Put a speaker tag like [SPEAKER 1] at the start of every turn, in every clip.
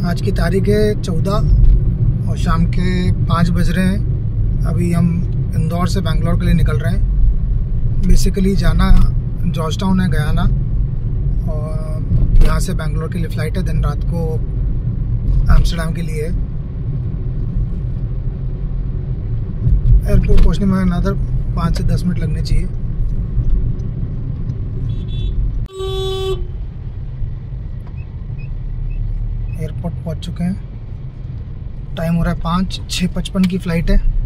[SPEAKER 1] आज की तारीख है 14 और शाम के 5 बज रहे हैं। अभी हम इंदौर से बैंगलोर के लिए निकल रहे हैं। बेसिकली जाना जॉर्ज टाउन है, गयाना, और यहाँ से बैंगलोर के लिए फ़्लाइट है। दिन रात को एम्स्टर्डम के लिए है। एयरपोर्ट पहुँचने में अनदर 5 से 10 मिनट लगने चाहिए। एयरपोर्ट पहुंच चुके हैं। टाइम हो रहा है 5, 6:55 की फ़्लाइट है।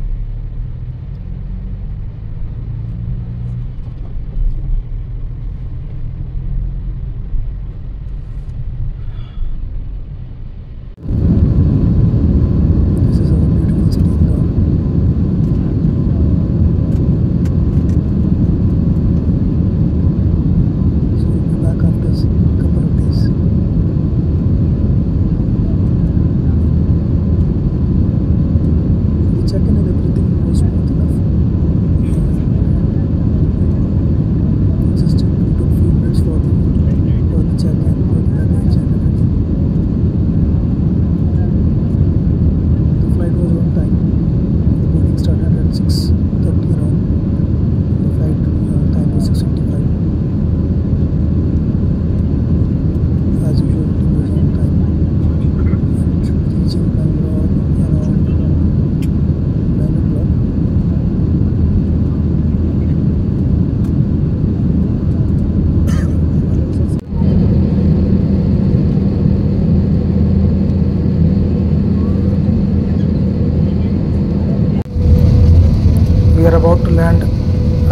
[SPEAKER 1] We are about to land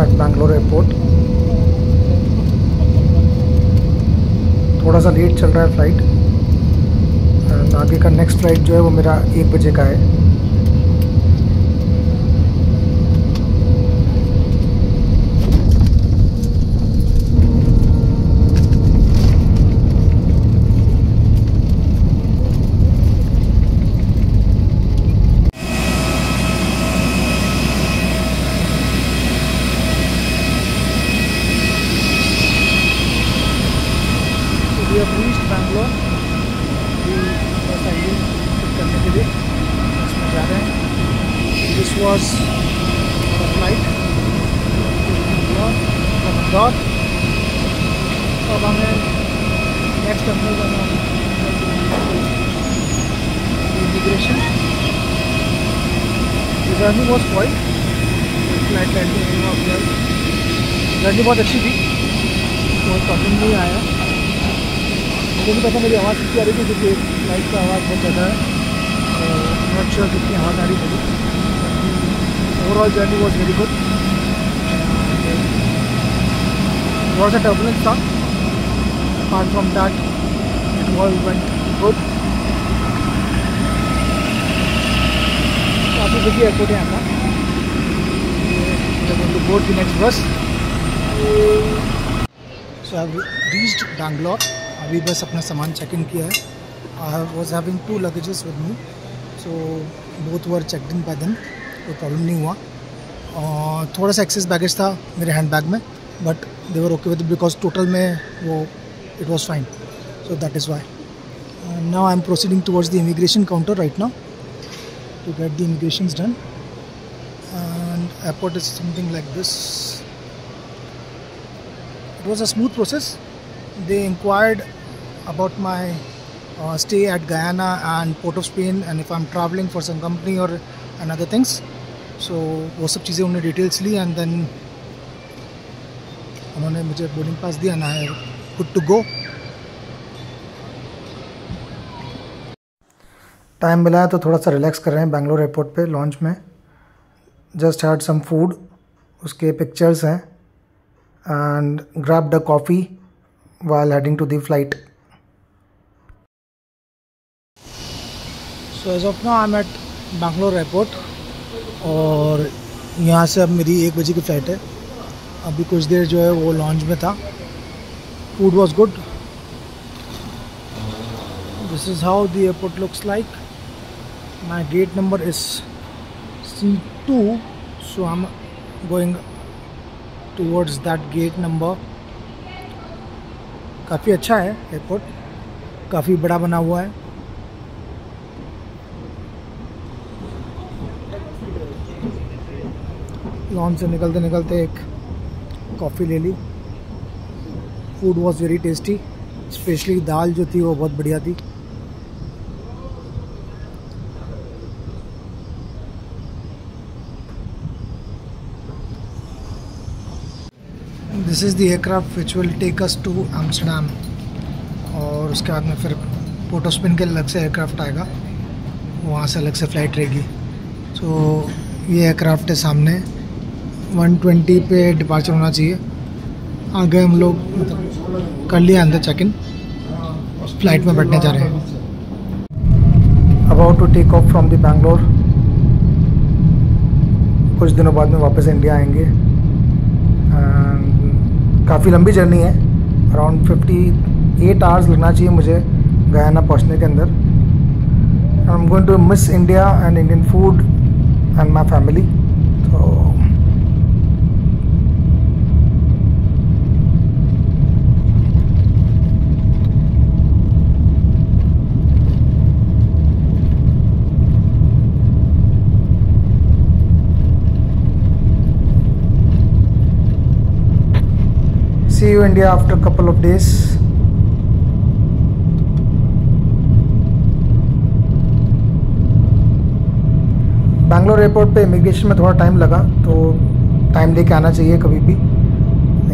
[SPEAKER 1] at Bangalore airport. थोड़ा सा लेट चल रहा है फ़्लाइट, एंड आगे का नेक्स्ट फ़्लाइट जो है वो मेरा 1 बजे का है। We have reached Bangalore। अभी बस आई है पिक करने के लिए, इसमें जा रहे हैं। This was flight Indore. अब हमें नेक्स्ट टर्मिनल जाना है, immigration. Journey was quite, flight landing हुआ, जर्नी बहुत अच्छी थी, कोई प्रॉब्लम नहीं आया। मुझे नहीं पता मेरी आवाज़ कितनी आ रही थी, क्योंकि फ्लाइट का आवाज़ बहुत ज़्यादा है। नॉट श्योर कितनी आवाज़ आ रही थी। Overall journey was very good. थोड़ा सा टर्बुलेंस था, apart from that it was went good. काफ़ी बिजी एयरपोर्ट है यहाँ का। बोर्ड द नेक्स्ट बस। सो आई हैव रीच्ड बैंगलोर। अभी बस अपना सामान चेक इन किया है। I was having 2 luggages with me, so both were checked in by them. कोई प्रॉब्लम नहीं हुआ। और थोड़ा सा एक्सेस बैगेज था मेरे हैंड बैग में, but they were okay with it because total में वो it was fine. So that is why now I am proceeding towards the immigration counter right now to get the immigrations done. And airport is something like this. It was a smooth process. They inquired about my stay at Guyana and Port of Spain, and if I'm traveling for some company or another things. So वो सब चीज़ें उन्होंने details Lee, and then उन्होंने मुझे boarding pass दिया, and I good to go. Time मिला है तो थोड़ा सा रिलैक्स कर रहे हैं बैंगलोर एयरपोर्ट पे लॉन्च में। जस्ट हैड सम फूड, उसके पिक्चर्स हैं, and grabbed a coffee while heading to the flight. So as of now I'm at Bangalore airport, और यहाँ से अब मेरी 1 बजे की फ़्लाइट है। अभी कुछ देर जो है वो लॉन्च में था। Food was good। This is how the airport looks like। My gate number is C2, so I'm going towards that gate number। काफ़ी अच्छा है एयरपोर्ट, काफ़ी बड़ा बना हुआ है। लॉन से निकलते निकलते एक कॉफ़ी ले ली। Food was very tasty, specially दाल जो थी वो बहुत बढ़िया थी। This is the aircraft which will take us to Amsterdam, और उसके बाद में फिर पोर्ट ऑफ स्पेन के अलग से एयरक्राफ्ट आएगा, वहाँ से अलग से फ़्लाइट रहेगी। तो ये एयरक्राफ्ट है सामने, 1:20 पे डिपार्चर होना चाहिए। आगे हम लोग मतलब कर लिया अंदर चेक इन, फ्लाइट में बैठने जा रहे हैं। About to take off from the Bangalore. कुछ दिनों बाद में वापस इंडिया आएंगे। काफ़ी लंबी जर्नी है, अराउंड 58 आवर्स लगना चाहिए मुझे गयाना पहुंचने के अंदर। I am going to miss India and Indian food and my family. तो see you India after a couple of days. Bangalore airport पे इमिग्रेशन में थोड़ा टाइम लगा, तो टाइम लेके आना चाहिए कभी भी।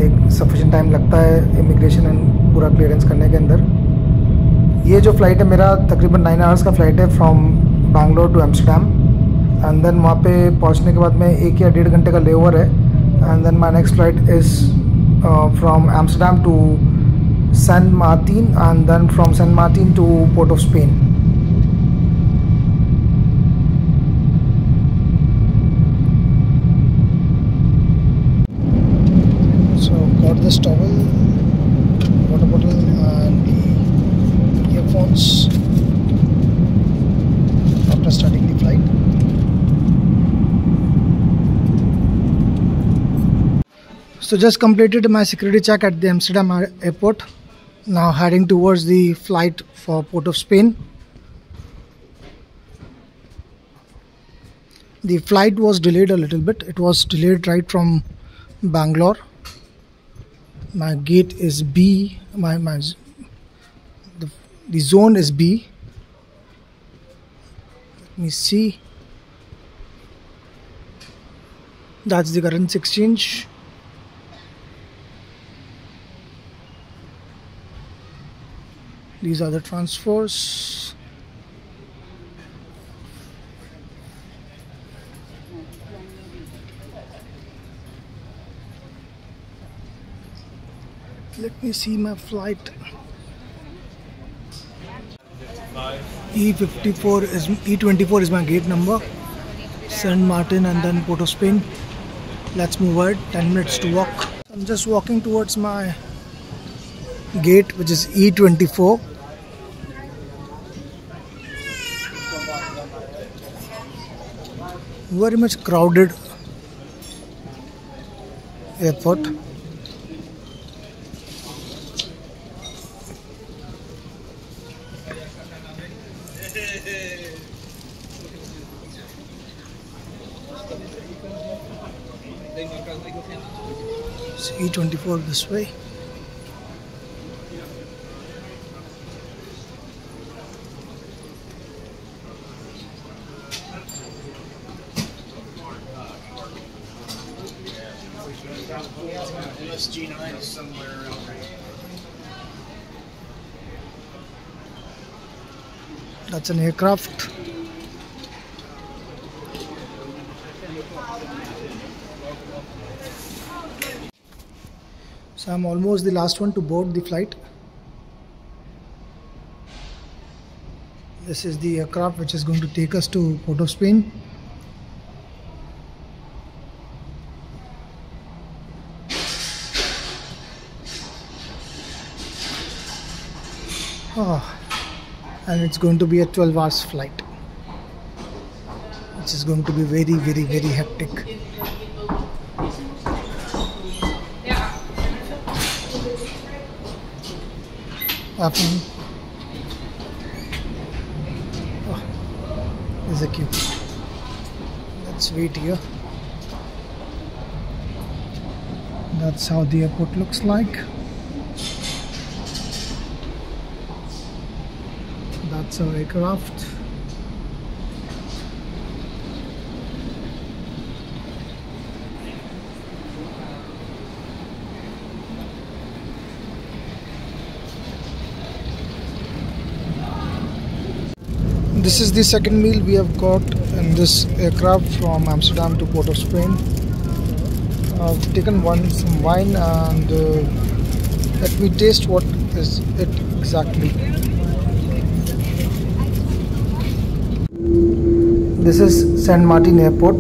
[SPEAKER 1] एक सफिशिएंट टाइम लगता है इमिग्रेशन एंड पूरा क्लियरेंस करने के अंदर। ये जो फ़्लाइट है मेरा तकरीबन 9 आवर्स का फ़्लाइट है from Bangalore to Amsterdam, and then वहाँ पे पहुँचने के बाद में 1 या 1.5 घंटे का लेओवर है, and then my next flight is from Amsterdam to San Martin, and then from San Martin to Port of Spain. So got this towel, water bottle and the earphones after starting the flight. So just completed my security check at the Amsterdam airport. Now heading towards the flight for Port of Spain. The flight was delayed a little bit. It was delayed right from Bangalore. My gate is B. The zone is B. Let me see. That's the currency exchange. These are the transfers. Let me see my flight. E24 is my gate number. San Martin and then Port of Spain. Let's move ahead. 10 minutes to walk. I'm just walking towards my gate, which is E24. Very much crowded airport. So E24 this way.
[SPEAKER 2] G9 is somewhere around here.
[SPEAKER 1] That's an aircraft. So I'm almost the last one to board the flight. This is the aircraft which is going to take us to Port of Spain. And it's going to be a 12 hours flight, which is going to be very, very, very hectic. Afternoon. Oh, there's a queue. Let's wait here. That's how the airport looks like. That's our aircraft. This is the second meal we have got in this aircraft from Amsterdam to Port of Spain. I've taken some wine and let me taste what is it exactly. This is Saint Martin airport.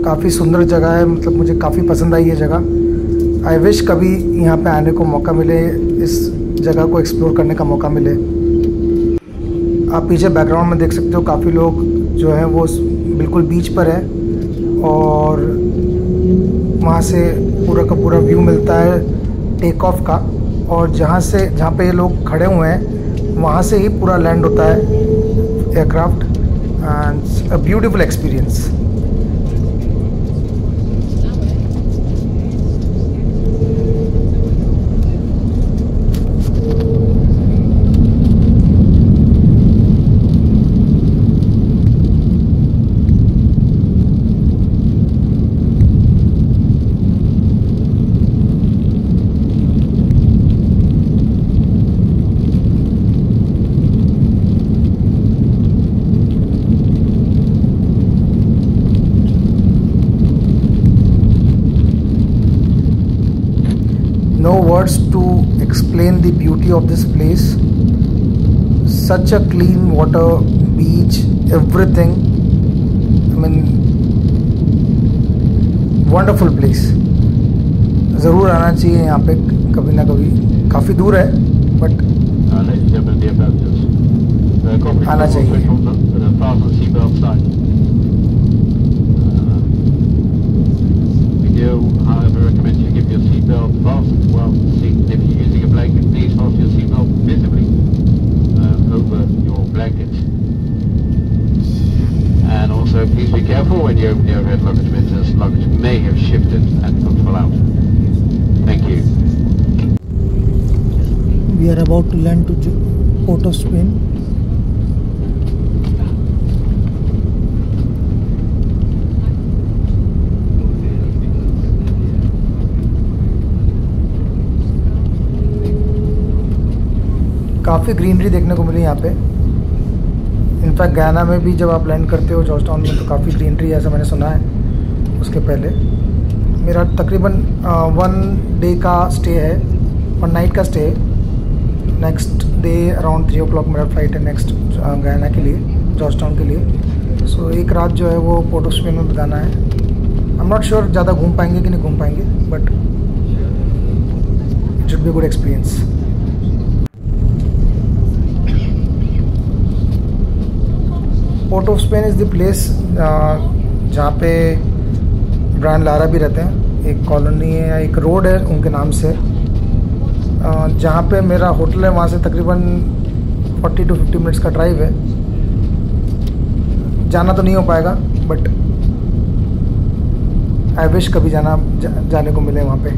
[SPEAKER 1] काफ़ी सुंदर जगह है, मतलब मुझे काफ़ी पसंद आई ये जगह. आई विश कभी यहाँ पे आने को मौका मिले, इस जगह को एक्सप्लोर करने का मौका मिले. आप पीछे बैकग्राउंड में देख सकते हो, काफ़ी लोग जो हैं वो बिल्कुल बीच पर है और वहाँ से पूरा का पूरा व्यू मिलता है टेक ऑफ का. और जहाँ पे ये लोग खड़े हुए हैं वहाँ से ही पूरा लैंड होता है aircraft. And a beautiful experience. No words to explain the beauty of this place. Such a clean water, beach, everything. I mean, wonderful place. ज़रूर आना चाहिए यहाँ पे कभी ना कभी. काफ़ी दूर है बट आना चाहिए.
[SPEAKER 3] However, recommend you keep your seatbelt fastened while seated. If you're using a blanket, please fasten your seatbelt visibly over your blanket. And also, please be careful when you open your overhead luggage bins, as luggage may have shifted and could fall out. Thank you.
[SPEAKER 1] We are about to land to Port of Spain. काफ़ी greenery देखने को मिली यहाँ पे. In fact Guyana में भी जब आप land करते हो जॉर्जटाउन में तो काफ़ी ग्रीनरी है, ऐसा मैंने सुना है. उसके पहले मेरा तकरीबन 1 डे का स्टे है, 1 नाइट का स्टे है. नेक्स्ट डे अराउंड 3 o'clock मेरा फ्लाइट है नेक्स्ट गयाना के लिए, जॉर्जटाउन के लिए. सो एक रात जो है वो पोर्ट ऑफ स्पेन में बिताना है. आई एम नॉट श्योर ज़्यादा घूम पाएंगे कि नहीं घूम पाएंगे, but it should be good experience. Port of Spain is the place जहाँ पे ब्रायन लारा भी रहते हैं. एक कॉलोनी है या एक रोड है उनके नाम से, जहाँ पे मेरा होटल है. वहाँ से तकरीबन 40 to 50 मिनट्स का ड्राइव है. जाना तो नहीं हो पाएगा बट आई विश कभी जाने को मिले वहाँ पे,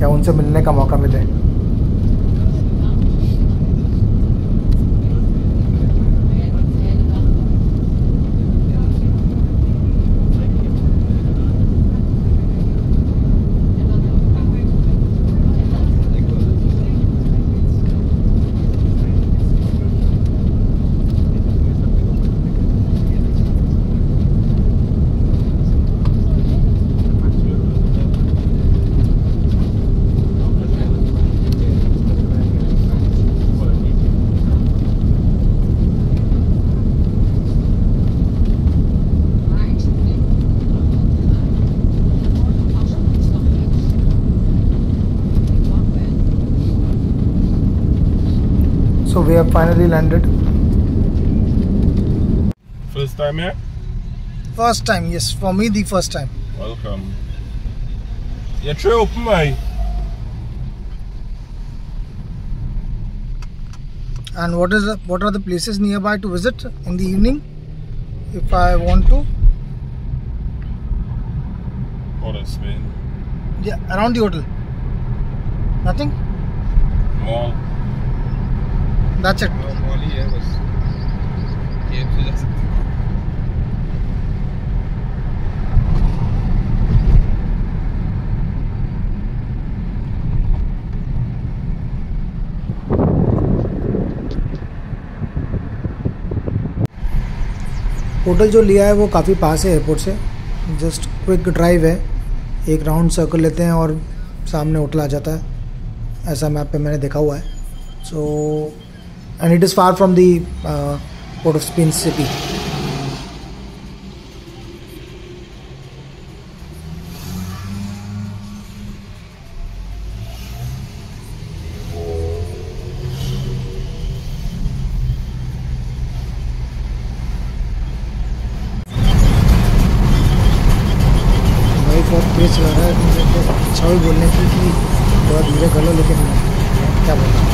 [SPEAKER 1] या उनसे मिलने का मौका मिले. So we have finally landed.
[SPEAKER 4] First time here?
[SPEAKER 1] First time, yes, for me the first time.
[SPEAKER 4] Welcome. You're true open, mate.
[SPEAKER 1] And what are the places nearby to visit in the evening if I want to?
[SPEAKER 4] Port of Spain.
[SPEAKER 1] Yeah, around the hotel. Nothing?
[SPEAKER 4] Mall.
[SPEAKER 1] That's it.
[SPEAKER 4] No, mall ही है बस. KFC जा सकते हो.
[SPEAKER 1] Hotel जो लिया है वो काफ़ी पास है एयरपोर्ट से. जस्ट क्विक ड्राइव है. एक राउंड सर्कल लेते हैं और सामने होटल आ जाता है. ऐसा मैप पे मैंने देखा हुआ है. So and it is far from the port of Spain city. बहुत तेज चला रहा है. मुझे तो अच्छा भी बोलने की कि बहुत धीरे कर लो, लेकिन क्या बोलूं.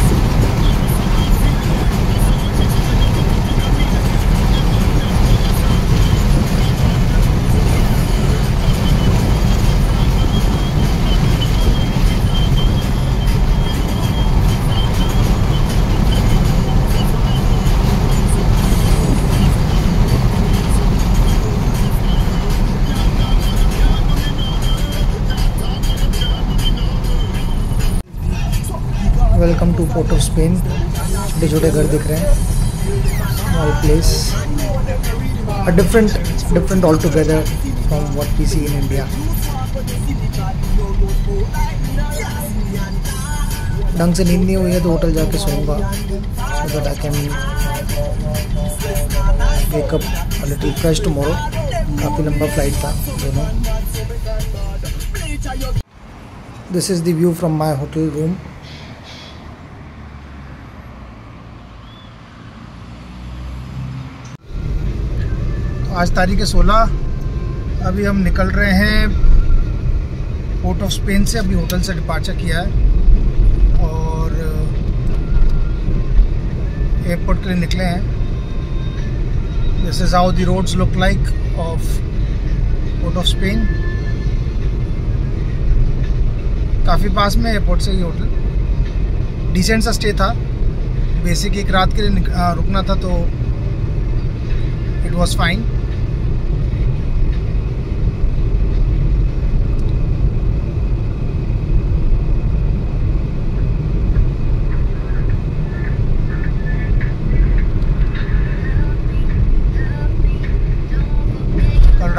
[SPEAKER 1] Welcome to port of Spain. छोटे छोटे घर दिख रहे हैं. Small place. Different all together from what we see in India. ढंग से नींद नहीं हुई है तो होटल जाके सोऊंगा. So that I can wake up a little fresh tomorrow. काफ़ी लंबा फ्लाइट था दोनों. This is the view from my hotel room. आज तारीख है 16. अभी हम निकल रहे हैं पोर्ट ऑफ स्पेन से. अभी होटल से डिपार्चर किया है और एयरपोर्ट के लिए निकले हैं. This is how the roads look like of Port of Spain. काफ़ी पास में एयरपोर्ट से ये होटल. डिसेंट सा स्टे था. बेसिक एक रात के लिए रुकना था तो इट वॉज फाइन.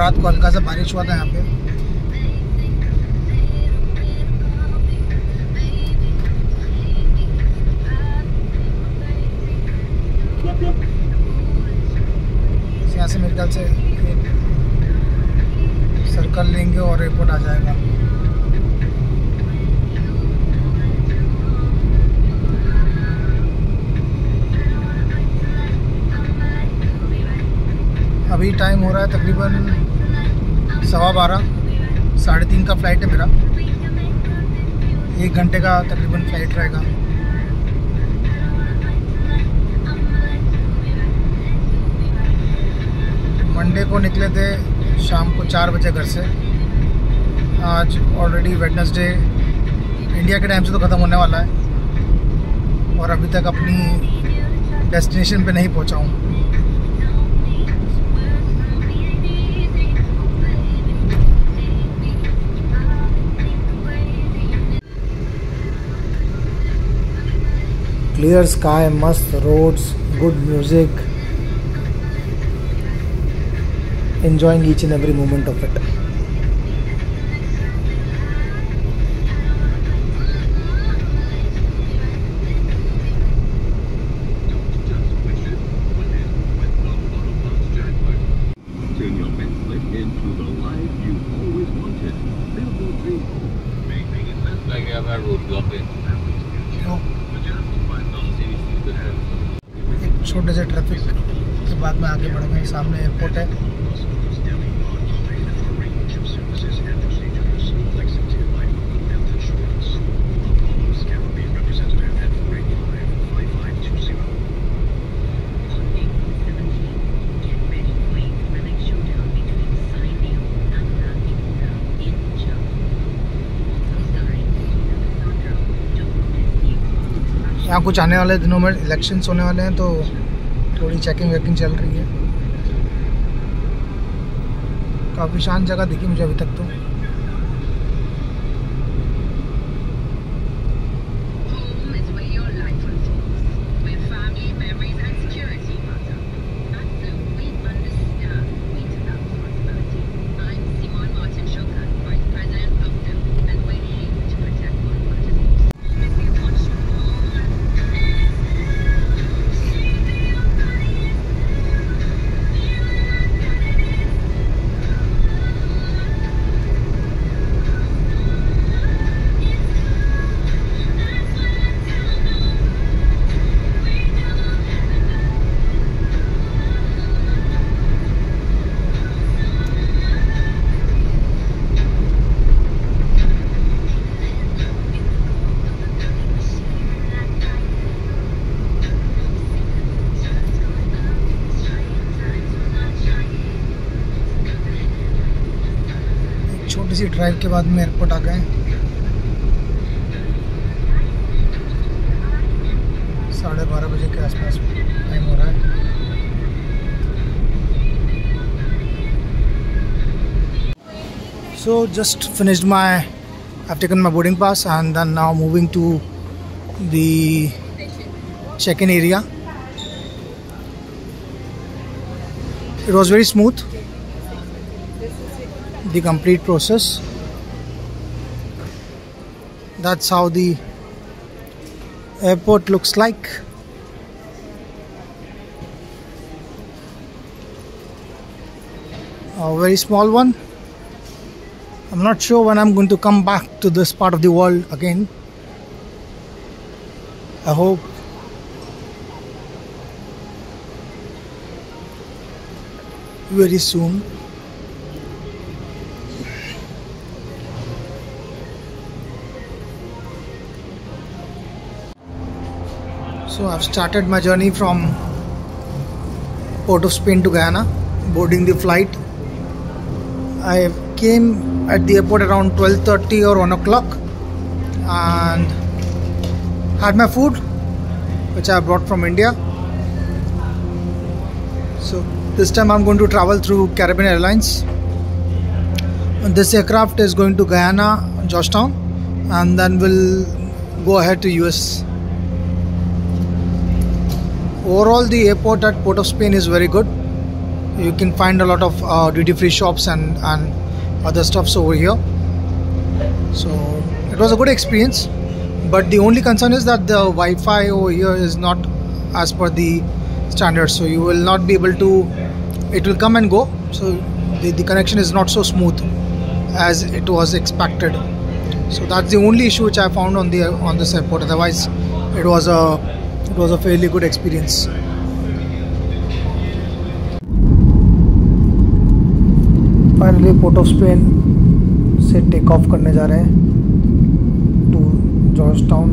[SPEAKER 1] रात को हल्का सा बारिश हुआ था यहाँ पे. यहाँ से मेरे ख्याल से सर्कल लेंगे और एयरपोर्ट आ जाएगा. अभी टाइम हो रहा है तकरीबन 12:15. 3:30 का फ़्लाइट है मेरा. 1 घंटे का तकरीबन फ़्लाइट रहेगा. मंडे को निकले थे शाम को 4 बजे घर से. आज ऑलरेडी वेडनेसडे इंडिया के टाइम से तो ख़त्म होने वाला है और अभी तक अपनी डेस्टिनेशन पे नहीं पहुंचा हूँ. Clear sky, mast roads, good music. Enjoying each and every moment of it. छोटे से ट्रैफिक के बाद में आगे बढ़ गए. सामने एयरपोर्ट है. यहाँ कुछ आने वाले दिनों में इलेक्शंस होने वाले हैं, तो थोड़ी चेकिंग वेकिंग चल रही है। काफ़ी शांत जगह दिखी मुझे अभी तक तो। छोटी सी ड्राइव के बाद में एयरपोर्ट आ गए। 12:30 बजे के आसपास टाइम हो रहा है। So just finished I've taken my boarding pass and then now moving to the check-in area. It was very smooth, the complete process. That's how the airport looks like. A very small one. I'm not sure when I'm going to come back to this part of the world again. I hope very soon. So I've started my journey from Port of Spain to Guyana, boarding the flight. I came at the airport around 12:30 or 1 o'clock and had my food, which I brought from India. So this time I'm going to travel through Caribbean Airlines. And this aircraft is going to Guyana, Georgetown, and then we'll go ahead to US. Overall, the airport at Port of Spain is very good. You can find a lot of duty-free shops and other stuffs over here. So it was a good experience, but the only concern is that the Wi-Fi over here is not as per the standards. So you will not be able to. It will come and go. So the connection is not so smooth as it was expected. So that's the only issue which I found on this airport. Otherwise, it was a fairly good experience. Finally, Port of Spain से take off करने जा रहे हैं to Georgetown.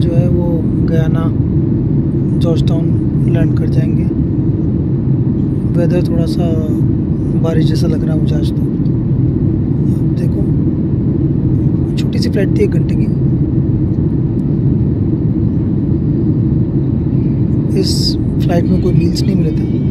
[SPEAKER 1] जो है वो Guyana Georgetown land कर जाएंगे। वेदर थोड़ा सा बारिश जैसा लग रहा है मुझे आज तो। आप देखो, छोटी सी फ्लाइट थी 1 घंटे की। इस फ्लाइट में कोई मील्स नहीं मिले थे।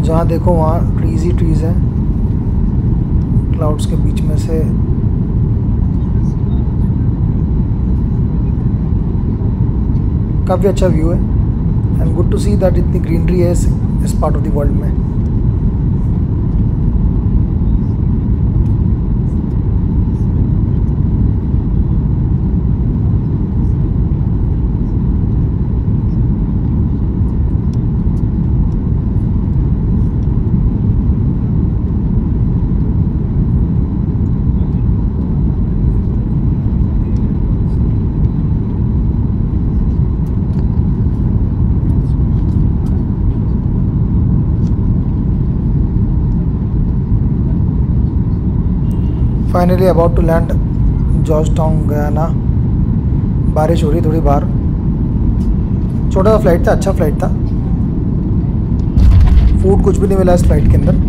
[SPEAKER 1] जहाँ देखो वहाँ ट्रीज ही ट्रीज हैं, क्लाउड्स के बीच में से। काफ़ी अच्छा व्यू है and good to see that इतनी ग्रीनरी है इस पार्ट ऑफ द वर्ल्ड में। Finally about to land Georgetown Guyana. बारिश हो रही थोड़ी बाहर। छोटा सा फ्लाइट था, अच्छा फ्लाइट था। फूड कुछ भी नहीं मिला इस फ्लाइट के अंदर।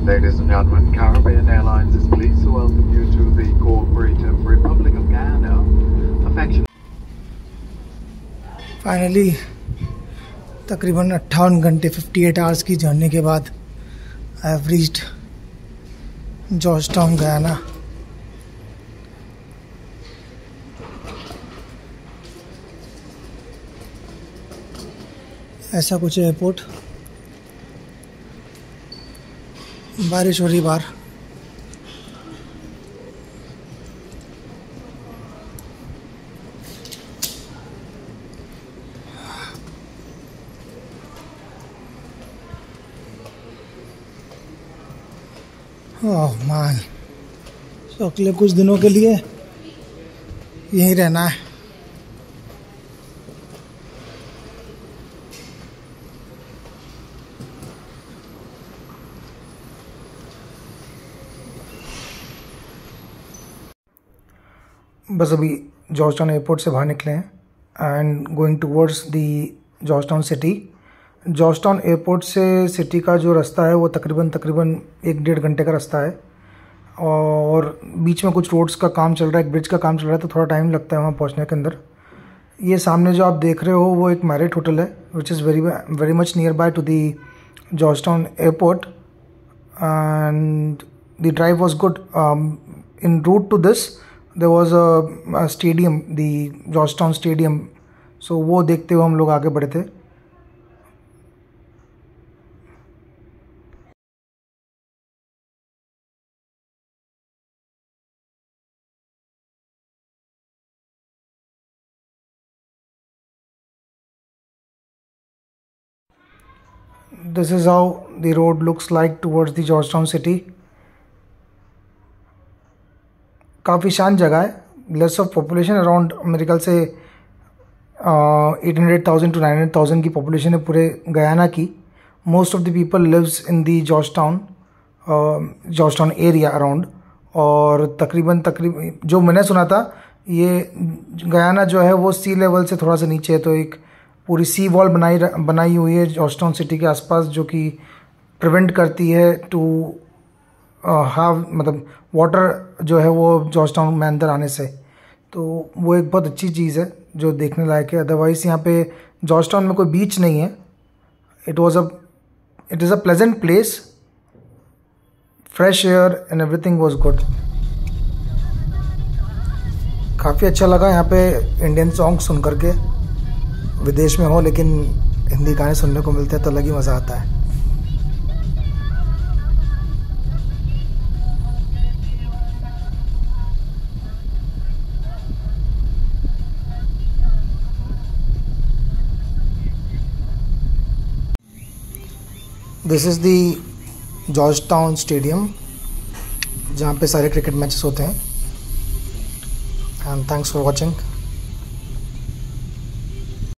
[SPEAKER 5] Ladies and gentlemen, Caribbean Airlines is pleased to welcome you to the Cooperative Republic of Guyana. Affection.
[SPEAKER 1] Finally तकरीबन 58 घंटे 58 आवर्स की जर्नी के बाद I have reached Georgetown Guyana. ऐसा कुछ एयरपोर्ट। बारिश हो रही बाहर। ओह मान, तो अगले कुछ दिनों के लिए यहीं रहना है। बस अभी जॉर्जटाउन एयरपोर्ट से बाहर निकले हैं and going towards the Georgetown city. Georgetown airport से सिटी का जो रास्ता है वो तकरीबन 1-1.5 घंटे का रास्ता है और बीच में कुछ रोड्स का काम चल रहा है, एक ब्रिज का काम चल रहा है, तो थोड़ा टाइम लगता है वहाँ पहुँचने के अंदर। ये सामने जो आप देख रहे हो वो एक मैरिट होटल है which is very much near by to the Georgetown airport and the drive was good. En route to this there was a stadium, the Georgetown Stadium, so वो देखते हुए हम लोग आगे बढ़े थे। This is how the road looks like towards the Georgetown city. काफ़ी शांत जगह है, लेस ऑफ पॉपुलेशन, अराउंड मेरे ख्याल से 800,000 to 900,000 की पॉपुलेशन है पूरे गयाना की। Most of the people lives in the Georgetown area around. और तकरीबन जो मैंने सुना था ये गयाना जो है वो सी लेवल से थोड़ा सा नीचे है, तो एक पूरी सी वॉल बनाई हुई है जॉर्जटाउन सिटी के आसपास जो कि प्रिवेंट करती है टू मतलब वाटर जो है वो जॉर्जटाउन में अंदर आने से। तो वो एक बहुत अच्छी चीज़ है जो देखने लायक है। अदरवाइज़ यहाँ पे जॉर्जटाउन में कोई बीच नहीं है। It is a pleasant place, fresh air and everything was good. काफ़ी अच्छा लगा यहाँ पे इंडियन सॉन्ग सुन करके। विदेश में हो लेकिन हिंदी गाने सुनने को मिलते हैं तो अलग ही मज़ा आता है। This is the George town stadium जहाँ पे सारे क्रिकेट मैचेस होते हैं। And thanks for watching.